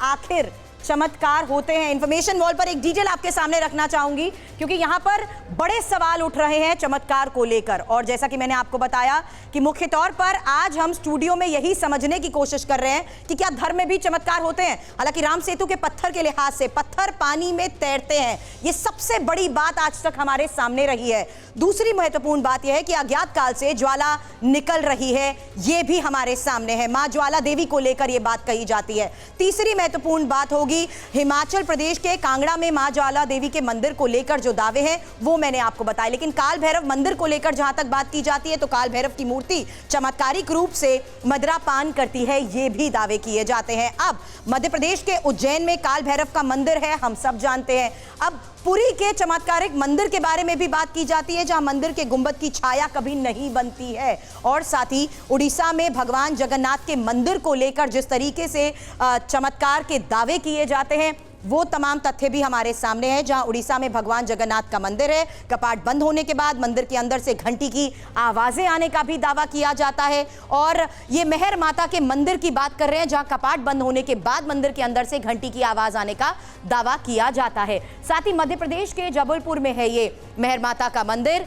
आखिर चमत्कार होते हैं? इंफॉर्मेशन वॉल पर एक डिटेल आपके सामने रखना चाहूंगी क्योंकि यहां पर बड़े सवाल उठ रहे हैं चमत्कार को लेकर। और जैसा कि मैंने आपको बताया कि मुख्य तौर पर आज हम स्टूडियो में यही समझने की कोशिश कर रहे हैं कि क्या धर्म में भी चमत्कार होते हैं। हालांकि राम सेतु के पत्थर के लिहाज से पत्थर पानी में तैरते हैं, यह सबसे बड़ी बात आज तक हमारे सामने रही है। दूसरी महत्वपूर्ण बात यह है कि अज्ञात काल से ज्वाला निकल रही है, यह भी हमारे सामने है। मां ज्वाला देवी को लेकर यह बात कही जाती है। तीसरी महत्वपूर्ण बात होगी हिमाचल प्रदेश के कांगड़ा में मां ज्वाला देवी के मंदिर को लेकर जो दावे हैं वो मैंने आपको बताया। लेकिन काल भैरव मंदिर को लेकर जहां तक बात की जाती है तो काल भैरव की मूर्ति चमत्कारिक रूप से मदिरा पान करती है, ये भी दावे किए जाते हैं। अब मध्य प्रदेश के उज्जैन में काल भैरव का मंदिर है, हम सब जानते हैं। अब पुरी के चमत्कारिक मंदिर के बारे में भी बात की जाती है जहां मंदिर के गुंबद की छाया कभी नहीं बनती है। और साथ ही उड़ीसा में भगवान जगन्नाथ के मंदिर को लेकर जिस तरीके से चमत्कार के दावे किए जाते हैं वो तमाम तथ्य भी हमारे सामने हैं। जहां उड़ीसा में भगवान जगन्नाथ का मंदिर है, कपाट बंद होने के बाद मंदिर के अंदर से घंटी की आवाजें आने का भी दावा किया जाता है। और ये मेहर माता के मंदिर की बात कर रहे हैं जहां कपाट बंद होने के बाद मंदिर के अंदर से घंटी की आवाज आने का दावा किया जाता है। साथ ही मध्य प्रदेश के जबलपुर में है ये मेहर माता का मंदिर,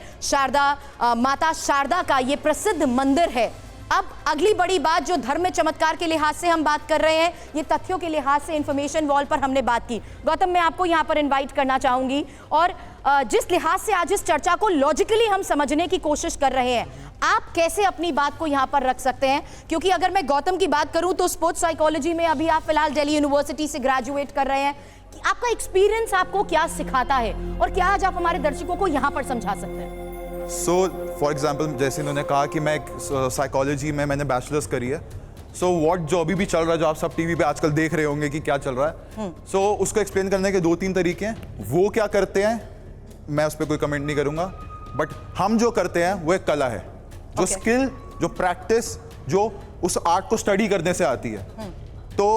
माता शारदा का ये प्रसिद्ध मंदिर है। अब अगली बड़ी बात जो धर्म में चमत्कार के लिहाज से हम बात कर रहे हैं, ये तथ्यों के लिहाज से इंफॉर्मेशन वॉल पर हमने बात की। गौतम, मैं आपको यहां पर इनवाइट करना चाहूंगी और जिस लिहाज से आज इस चर्चा को लॉजिकली हम समझने की कोशिश कर रहे हैं, आप कैसे अपनी बात को यहां पर रख सकते हैं? क्योंकि अगर मैं गौतम की बात करूं तो स्पोर्ट्स साइकोलॉजी में अभी आप फिलहाल दिल्ली यूनिवर्सिटी से ग्रेजुएट कर रहे हैं। आपका एक्सपीरियंस आपको क्या सिखाता है और क्या आज आप हमारे दर्शकों को यहां पर समझा सकते हैं? फॉर एग्जाम्पल जैसे इन्होंने कहा कि मैं साइकोलॉजी में मैंने बैचलर्स करी है। जो अभी भी चल रहा है, जो आप सब टीवी पे आजकल देख रहे होंगे कि क्या चल रहा है, उसको एक्सप्लेन करने के 2-3 तरीके हैं। वो क्या करते हैं मैं उस पर कोई कमेंट नहीं करूंगा, बट हम जो करते हैं वो एक कला है, जो स्किल, जो प्रैक्टिस, जो उस आर्ट को स्टडी करने से आती है। तो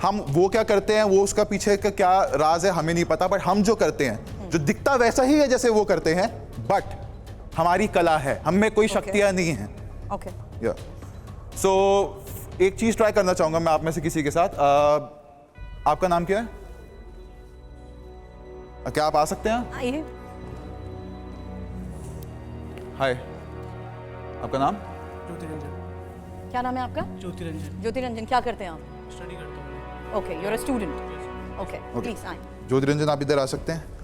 हम वो क्या करते हैं, वो उसका पीछे का क्या राज है हमें नहीं पता, बट हम जो करते हैं जो दिखता वैसा ही है जैसे वो करते हैं, बट हमारी कला है, हम में कोई शक्तियां नहीं हैं। एक चीज ट्राई करना चाहूंगा मैं आप में से किसी के साथ। आपका नाम क्या है? क्या आप आ सकते हैं? आइए। हाय, आपका नाम? ज्योति रंजन। क्या नाम है आपका? ज्योति रंजन। ज्योति रंजन, क्या करते हैं आप? स्टडी करता हूँ। Okay, you are a student. Okay, please आइए। ज्योति रंजन, आप इधर आ सकते हैं।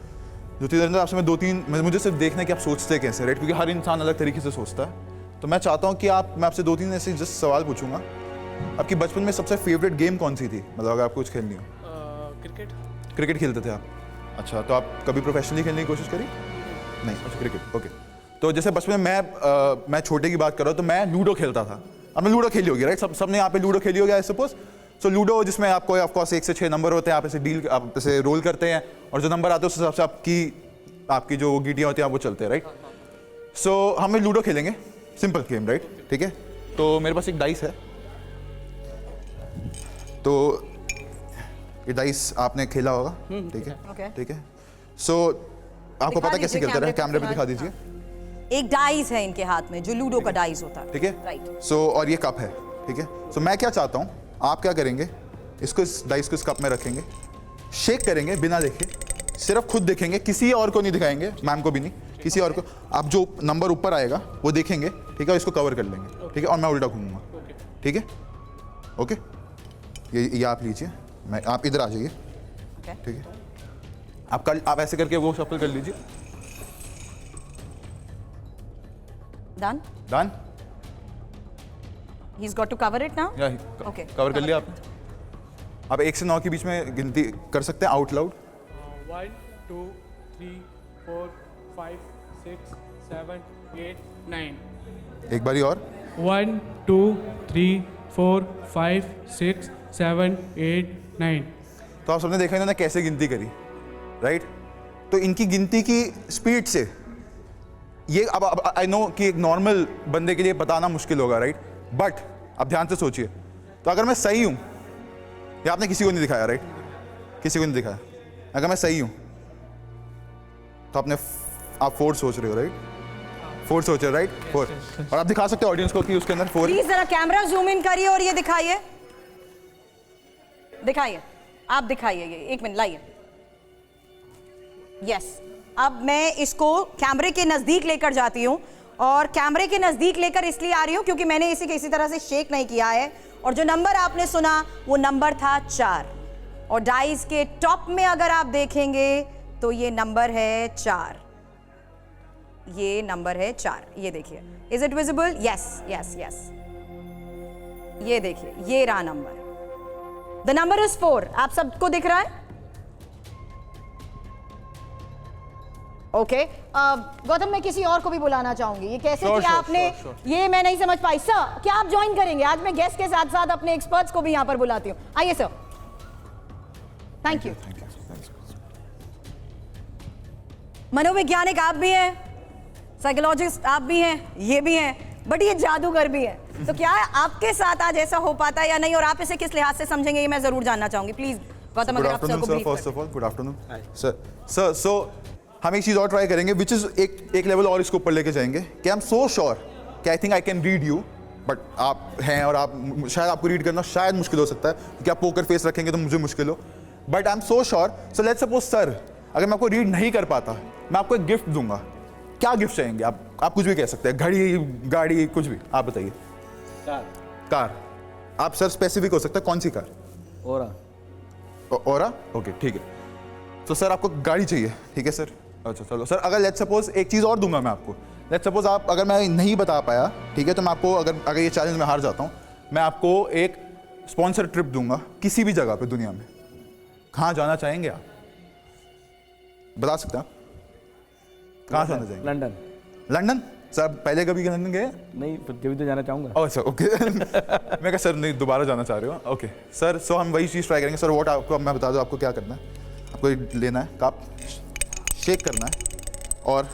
ज्योति रंजन, आपसे मैं 2-3 मुझे सिर्फ देखना है कि आप सोचते कैसे, राइट? क्योंकि हर इंसान अलग तरीके से सोचता है। तो मैं चाहता हूँ कि मैं आपसे 2-3 ऐसे जस्ट सवाल पूछूंगा। आपकी बचपन में सबसे फेवरेट गेम कौन सी थी, मतलब अगर आपको कुछ खेलनी हो? क्रिकेट खेलते थे आप? अच्छा, तो आप कभी प्रोफेशनली खेलने की कोशिश करी? नहीं। अच्छा, क्रिकेट, ओके। तो जैसे बचपन में मैं छोटे की बात कर रहा हूँ तो मैं लूडो खेलता था। अब मैं लूडो खेली होगी, राइट? सबने यहाँ पे लूडो खेली होगी आई सपोज। सो लूडो जिसमें आपको ऑफकोर्स 1 से 6 नंबर होते हैं, आप ऐसे रोल करते हैं और जो नंबर आते हैं उस हिसाब से आपकी जो गीटियाँ होती हैं वो चलते हैं, राइट? सो हम लूडो खेलेंगे, सिंपल गेम, राइट? ठीक है। तो मेरे पास एक डाइस है, तो ये डाइस आपने खेला होगा, ठीक है? ठीक है। सो आपको पता कैसे खेलते हैं? कैमरे पे दिखा दीजिए। एक डाइस है इनके हाथ में जो लूडो का डाइस होता है, ठीक है? राइट। सो और ये कप है, ठीक है? सो मैं क्या चाहता हूँ, आप क्या करेंगे, इस डाइस को इस कप में रखेंगे, शेक करेंगे बिना देखे, सिर्फ खुद देखेंगे, किसी और को नहीं दिखाएंगे, मैम को भी नहीं, किसी और को। आप जो नंबर ऊपर आएगा वो देखेंगे, ठीक है? इसको कवर कर लेंगे, ठीक है? और मैं उल्टा घूमूंगा, ठीक है? ओके, ये आप लीजिए, आप इधर आ जाइए, ठीक है? आप ऐसे करके वो शफल कर लीजिए। Done? Done? He's got to cover it now? Okay, cover कर लिया आपने। आप 1 से 9 के बीच में गिनती कर सकते हैं आउट लाउड। 1 2 3 4 5 6 7 8 9। एक बारी और। 1 2 3 4 5 6 7 8 9। तो आप सबने देखा इन्होंने कैसे गिनती करी, राइट? तो इनकी गिनती की स्पीड से ये अब आई नो कि एक नॉर्मल बंदे के लिए बताना मुश्किल होगा, राइट? बट आप ध्यान से सोचिए, तो अगर मैं सही हूं, ये आपने किसी को नहीं दिखाया, राइट? किसी को नहीं दिखाया। अगर मैं सही हूं तो आप 4 सोच रहे हो, राइट? 4 सोच रहे हो, राइट? 4। और आप दिखा सकते हो ऑडियंस को कि उसके अंदर 4। प्लीज जरा कैमरा जूम इन करिए और ये दिखाइए, आप दिखाइए ये, एक मिनट लाइए। यस, अब मैं इसको कैमरे के नजदीक लेकर जाती हूं, और कैमरे के नजदीक लेकर इसलिए आ रही हूं क्योंकि मैंने इसे किसी तरह से शेक नहीं किया है, और जो नंबर आपने सुना वो नंबर था 4, और डाइस के टॉप में अगर आप देखेंगे तो ये नंबर है 4, ये नंबर है 4, ये देखिए, is it visible? Yes yes yes, ये देखिए, ये रहा नंबर, द नंबर इज 4। आप सबको दिख रहा है? ओके, गौतम मैं किसी और को भी बुलाना चाहूंगी। ये कैसे Sure, किया sure, आपने? sure. ये मैं नहीं समझ पाई। सर क्या आप ज्वाइन करेंगे? आज मैं गेस्ट के साथ साथ अपने एक्सपर्ट्स को भी यहां पर बुलाती हूं। आइए सर। Thank you. मनोवैज्ञानिक आप भी हैं, साइकोलॉजिस्ट आप भी हैं, ये भी हैं, बट ये जादूगर भी है। तो क्या आपके साथ आज ऐसा हो पाता है या नहीं, और आप इसे किस लिहाज से समझेंगे, ये मैं जरूर जानना चाहूंगी। प्लीज गौतम, गुड अगर आप सर को आफ्टरनून सर, brief फर्स्ट करें। Of all good afternoon sir. So हम एक चीज़ और ट्राई करेंगे, विच इज़ एक लेवल और इसको ऊपर लेके जाएंगे कि आई एम सो श्योर कि I think I can read you, but आप हैं और आप शायद आपको रीड करना शायद मुश्किल हो सकता है क्योंकि आप पोकर फेस रखेंगे तो मुझे मुश्किल हो, but I am so sure. So let's suppose sir, अगर मैं आपको रीड नहीं कर पाता, मैं आपको एक गिफ्ट दूंगा। क्या गिफ्ट चाहेंगे आप कुछ भी कह सकते हैं, घड़ी, गाड़ी, कुछ भी, आप बताइए। कार। आप सर स्पेसिफिक हो सकता है, कौन सी कार? ओरा। ओके ठीक है। तो सर आपको गाड़ी चाहिए, ठीक है सर? अच्छा चलो सर, अगर लेट्स सपोज एक चीज़ और दूंगा मैं आपको। लेट्स सपोज आप, अगर मैं नहीं बता पाया, ठीक है, तो मैं आपको, अगर ये चैलेंज में हार जाता हूँ, मैं आपको एक स्पॉन्सर ट्रिप दूंगा किसी भी जगह पे दुनिया में। कहाँ जाना चाहेंगे आप? बता सकते हैं आप? कहाँ जाना चाहेंगे? लंदन। लंदन? सर पहले कभी लंदन गए? नहीं, फिर कभी तो जाना चाहूँगा। Oh sir, okay. मैं कहा सर नहीं, दोबारा जाना चाह रहे हो? ओके सर, सो हम वही चीज़ ट्राई करेंगे सर। वोट आपको मैं बता दूँ आपको क्या करना है। आपको लेना है कप, शेक करना है, और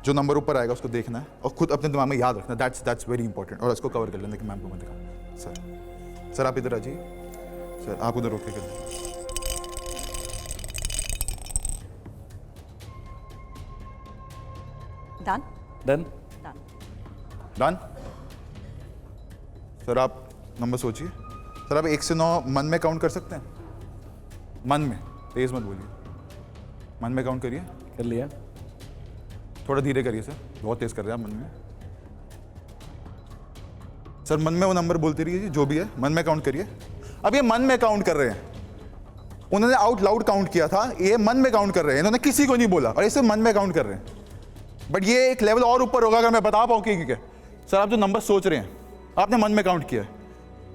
जो नंबर ऊपर आएगा उसको देखना है, और खुद अपने दिमाग में याद रखना। That's very important. और इसको कवर कर लेना कि मैम को मत दिखा। सर आप इधर आ जाइए। सर आप उधर रोक के कर लीजिए। Done done. Done. Done. Sir आप नंबर सोचिए। सर आप 1 से 9 मन में काउंट कर सकते हैं? मन में, तेज मत बोलिए, मन में काउंट करिए। कर लिया। थोड़ा धीरे करिए सर, बहुत तेज कर रहे हैं आप मन में। सर मन में वो नंबर बोलते रहिए जो भी है, मन में काउंट करिए। अब ये मन में काउंट कर रहे हैं, उन्होंने आउट लाउड काउंट किया था, ये मन में काउंट कर रहे हैं, इन्होंने किसी को नहीं बोला और ये सिर्फ मन में काउंट कर रहे हैं। बट ये एक लेवल और ऊपर होगा अगर मैं बता पाऊँ कि क्या। सर आप जो नंबर सोच रहे हैं, आपने मन में काउंट किया है,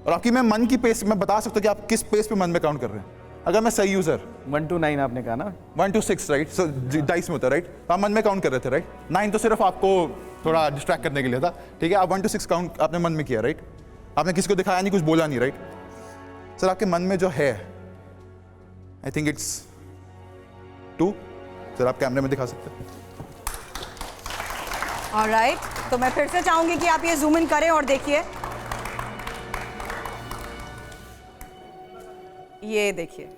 और आपकी मैं मन की पेस मैं बता सकता हूँ कि आप किस पेस पे मन में काउंट कर रहे हैं, अगर मैं सही हूँ सर। 1 to 9 आपने कहा ना? 1 to 6 राइट? सर डाइस में होता है राइट? तो आप मन में काउंट कर रहे थे राइट? 9 तो सिर्फ आपको थोड़ा डिस्ट्रैक्ट करने के लिए था, ठीक है? आप 1 to 6 काउंट आपने मन में किया राइट? आपने किसी को दिखाया नहीं, कुछ बोला नहीं राइट? सर आपके मन में जो है, आई थिंक इट्स 2। सर आप कैमरे में दिखा सकते हैं? ऑलराइट, तो मैं फिर से चाहूंगी कि आप ये जूम इन करें और देखिए, ये देखिए,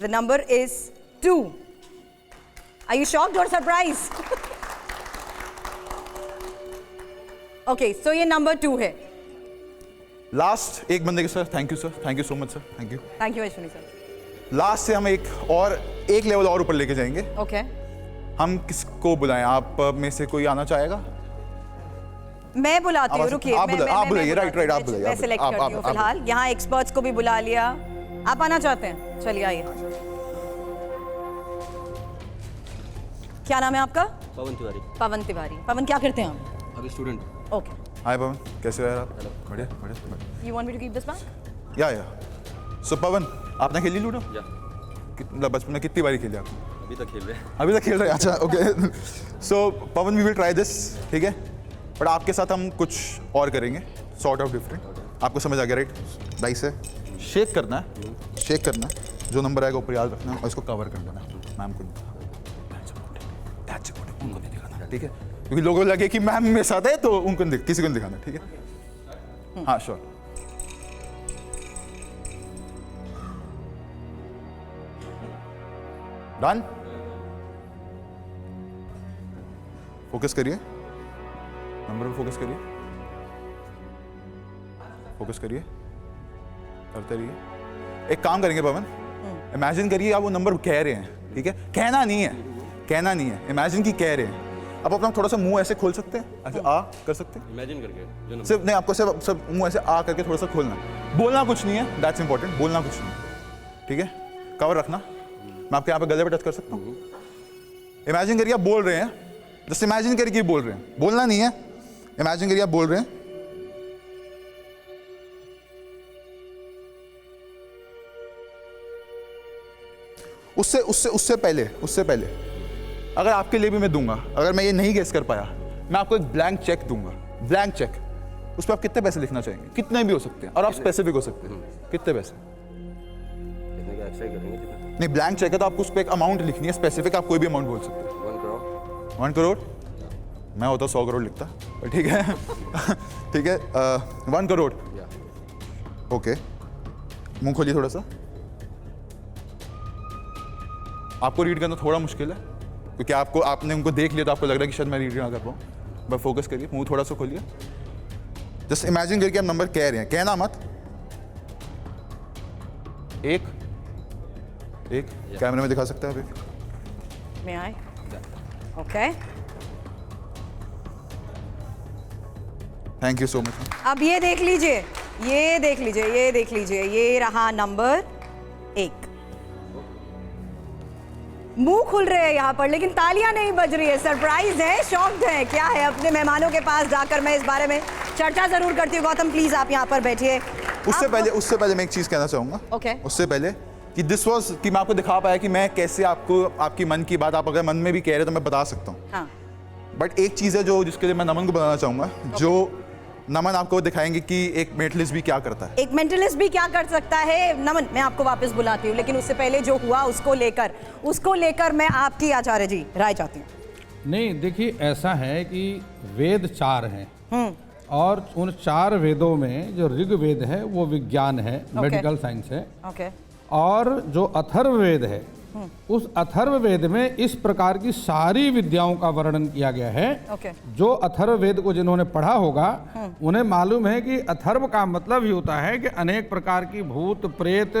the number is 2। Are you shocked और सरप्राइज? ओके, सो ये नंबर 2 है। लास्ट एक बंदे के sir, thank you sir, thank you so much sir, thank you. Thank you Ashwini sir. Last से हम एक लेवल और ऊपर लेके जाएंगे। ओके, हम किसको बुलाएं? आप में से कोई आना चाहेगा? मैं बुलाती हूँ, रुकिए। आप बुलाइए, राइट राइट, आप मैं बुलाइए। सिलेक्ट करती हूँ फिलहाल। यहाँ एक्सपर्ट्स को भी बुला लिया। आप आना चाहते हैं? चलिए आइए। क्या नाम है आपका? पवन तिवारी। पवन तिवारी। पवन क्या करते हैं आप? अभी स्टूडेंट। ओके, हाय पवन, कैसे हो यार आप? बढ़िया बढ़िया। You want me to keep this back? या सो पवन, आपने खेली लूडो? या बचपन में कितनी बारी खेली आपने? अभी तक खेल रहे हैं। अभी तक खेल रहे हैं? अच्छा okay. So Pawan we will try this, ठीक है? बट आपके साथ हम कुछ और करेंगे, सॉर्ट ऑफ डिफरेंट। आपको समझ आ गया राइट? डाइस है, शेक करना है, शेक करना है, जो नंबर आएगा ऊपर याद रखना है और इसको कवर कर देना है। मैम को उनको नहीं दिखाना, ठीक है? क्योंकि लोगों को लगे कि मैम मेरे साथ है तो उनको किसी को नहीं दिखाना, ठीक है? हाँ श्योर। डन। फोकस करिए, नंबर पे फोकस करिए, फोकस करिए, करते रहिए। एक काम करेंगे पवन, इमेजिन करिए आप वो नंबर कह रहे हैं, ठीक है, कहना नहीं है, इमेजिन की कह रहे हैं। आप अपना थोड़ा सा मुंह ऐसे खोल सकते हैं, ऐसे आ कर सकते हैं, इमेजिन करके सिर्फ नहीं, आपको सिर्फ मुंह ऐसे आ करके थोड़ा सा खोलना, बोलना कुछ नहीं है, दैट्स इंपॉर्टेंट, बोलना कुछ नहीं है, ठीक है, कवर रखना। मैं आपके यहाँ पे गले पे टच कर सकता हूँ। इमेजिन करिए आप बोल रहे हैं, जस्ट इमेजिन करिए बोल रहे हैं, बोलना नहीं है, इमेजिन करिए आप बोल रहे हैं। उससे पहले अगर आपके लिए भी मैं दूंगा, अगर मैं ये नहीं गेस कर पाया, मैं आपको एक ब्लैंक चेक दूंगा, ब्लैंक चेक, उस पर आप कितने पैसे लिखना चाहेंगे? कितने भी हो सकते हैं, और आप स्पेसिफिक हो सकते हैं, कितने पैसे? कितने का एक्स्ट्रा करेंगे कितना? नहीं, ब्लैंक चेक है तो आपको उस पर एक अमाउंट लिखनी है, स्पेसिफिक, आप कोई भी अमाउंट बोल सकते हैं। 1 करोड़। 1 करोड़? मैं होता 100 करोड़ लिखता, ठीक है। ठीक है, 1 करोड़, ओके। मुंह खोलिए थोड़ा सा। आपको रीड करना थोड़ा मुश्किल है क्योंकि आपने उनको देख लिया तो आपको लग रहा है कि शायद मैं रीड ना कर पाऊँ, बस फोकस करिए, मुंह थोड़ा सा खोलिए। जस्ट इमेजिन करके आप नंबर कह रहे हैं, कहना मत। एक कैमरे में दिखा सकते हैं अभी? May I? Okay. Thank you so much. अब ये देख लीजिए, ये रहा नंबर 1। मुंह खुल रहे हैं यहाँ पर, लेकिन तालियां नहीं बज रही है। सरप्राइज है, शॉक्ड है, क्या है? अपने मेहमानों के पास जाकर मैं इस बारे में चर्चा जरूर करती हूँ। गौतम प्लीज आप यहाँ पर बैठिए। उससे पहले मैं एक चीज कहना चाहूंगा। Okay. उससे पहले कि कि मैं आपको दिखा पाया कि मैं कैसे आपकी मन की बात, आप अगर मन में भी कह रहे हो तो मैं बता सकता हूँ। हाँ। बट एक चीज है जिसके लिए मैं नमन को बताना चाहूंगा, जो नमन आपको दिखाएंगे कि एक मेंटलिस्ट भी क्या करता है। एक मेंटलिस्ट भी क्या कर सकता है। नमन, मैं आपको वापस बुलाती हूँ, लेकिन उससे पहले जो हुआ उसको लेकर मैं आपकी आचार्य जी राय चाहती हूँ। नहीं, देखिए ऐसा है कि वेद 4 हैं और उन 4 वेदों में जो ऋग्वेद है वो विज्ञान है, मेडिकल साइंस है। ओके। और जो अथर्ववेद है उस अथर्ववेद में इस प्रकार की सारी विद्याओं का वर्णन किया गया है। ओके। जो अथर्ववेद को जिन्होंने पढ़ा होगा उन्हें मालूम है कि अथर्व का मतलब ही होता है कि अनेक प्रकार की भूत प्रेत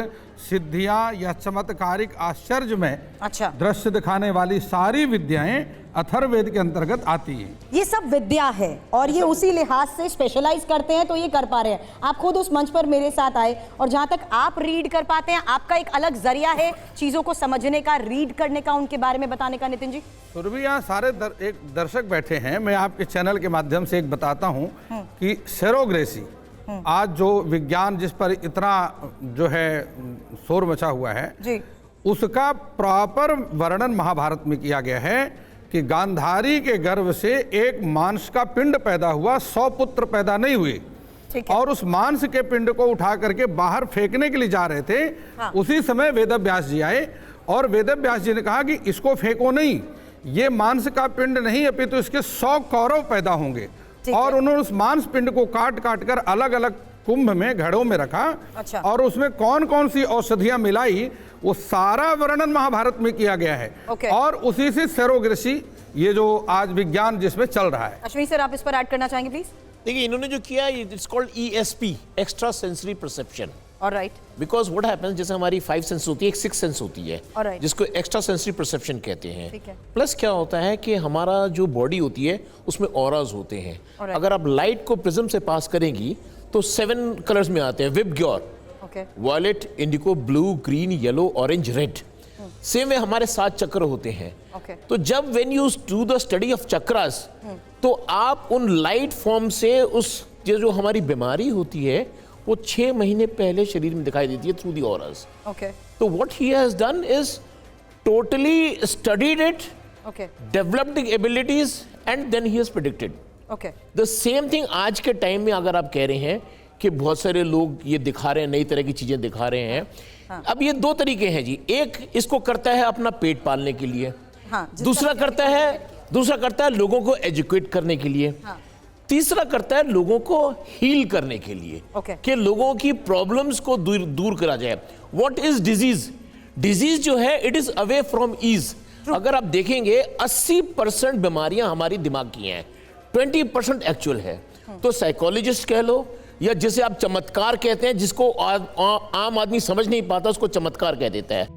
सिद्धियां या चमत्कारिक आश्चर्यमय अच्छा। दृश्य दिखाने वाली सारी विद्याएं अथर्ववेद के अंतर्गत आती हैं। ये सब विद्या है और ये उसी लिहाज से स्पेशलाइज करते हैं तो ये कर पा रहे हैं। आप खुद उस मंच पर मेरे साथ आए और जहां तक आप रीड कर पाते हैं, आपका एक अलग जरिया है चीजों को समझने का, रीड करने का, उनके बारे में बताने का। नितिन जी, सुरभि, यहाँ सारे एक दर्शक बैठे हैं, मैं आपके चैनल के माध्यम से एक बताता हूँ कि सेरोग्रेसी आज जो विज्ञान जिस पर इतना जो है शोर मचा हुआ है जी, उसका प्रॉपर वर्णन महाभारत में किया गया है कि गांधारी के गर्भ से एक मांस का पिंड पैदा हुआ, 100 पुत्र पैदा नहीं हुए। और उस मांस के पिंड को उठा करके बाहर फेंकने के लिए जा रहे थे। हाँ। उसी समय वेदव्यास जी आए और वेदव्यास जी ने कहा कि इसको फेंको नहीं, ये मांस का पिंड नहीं अपितु तो इसके 100 कौरव पैदा होंगे। और उन्होंने उस मांस पिंड को काट काट कर अलग अलग कुंभ में, घड़ों में रखा। अच्छा। और उसमें कौन कौन सी औषधियां मिलाई वो सारा वर्णन महाभारत में किया गया है। और उसी से सेरोग्रेसी, ये जो आज विज्ञान जिसमें चल रहा है। अश्विनी सर, आप इस पर ऐड करना चाहेंगे प्लीज? देखिए, इन्होंने जो किया it's called ESP, extra sensory perception. Alright. Because what happens, जैसे हमारी 5 सेंस होती है, एक 6 सेंस होती है। Alright. जिसको एक्स्ट्रा सेंसरी परसेप्शन कहते हैं। ठीक है। प्लस क्या होता है कि हमारा जो बॉडी होती है उसमें ऑराज होते हैं। Alright. अगर आप लाइट को प्रिज्म से पास करेंगी तो 7 कलर्स में आते हैं। VIBGYOR, violet, indigo, blue, green, yellow, orange, red. Same way हमारे 7 चक्र होते हैं। तो जब when you do the study of chakras, तो आप उन लाइट फॉर्म से उस जो हमारी बीमारी होती है वो 6 महीने पहले शरीर में दिखाई देती है थ्रू दी ऑरास। तो what he has done is totally studied it, developed abilities and then he has predicted. The same thing आज के टाइम में अगर आप कह रहे हैं कि बहुत सारे लोग ये दिखा रहे हैं, नई तरह की चीजें दिखा रहे हैं। हाँ। अब ये 2 तरीके हैं जी, एक इसको करता है अपना पेट पालने के लिए। हाँ, दूसरा करता है लोगों को एजुकेट करने के लिए। हाँ। तीसरा करता है लोगों को हील करने के लिए। कि लोगों की प्रॉब्लम्स को दूर करा जाए। What is disease? डिजीज जो है it is away from ease. अगर आप देखेंगे 80% बीमारियां हमारी दिमाग की हैं, 20% एक्चुअल है। तो साइकोलॉजिस्ट कह लो, या जिसे आप चमत्कार कहते हैं, जिसको आम आदमी समझ नहीं पाता उसको चमत्कार कह देता है।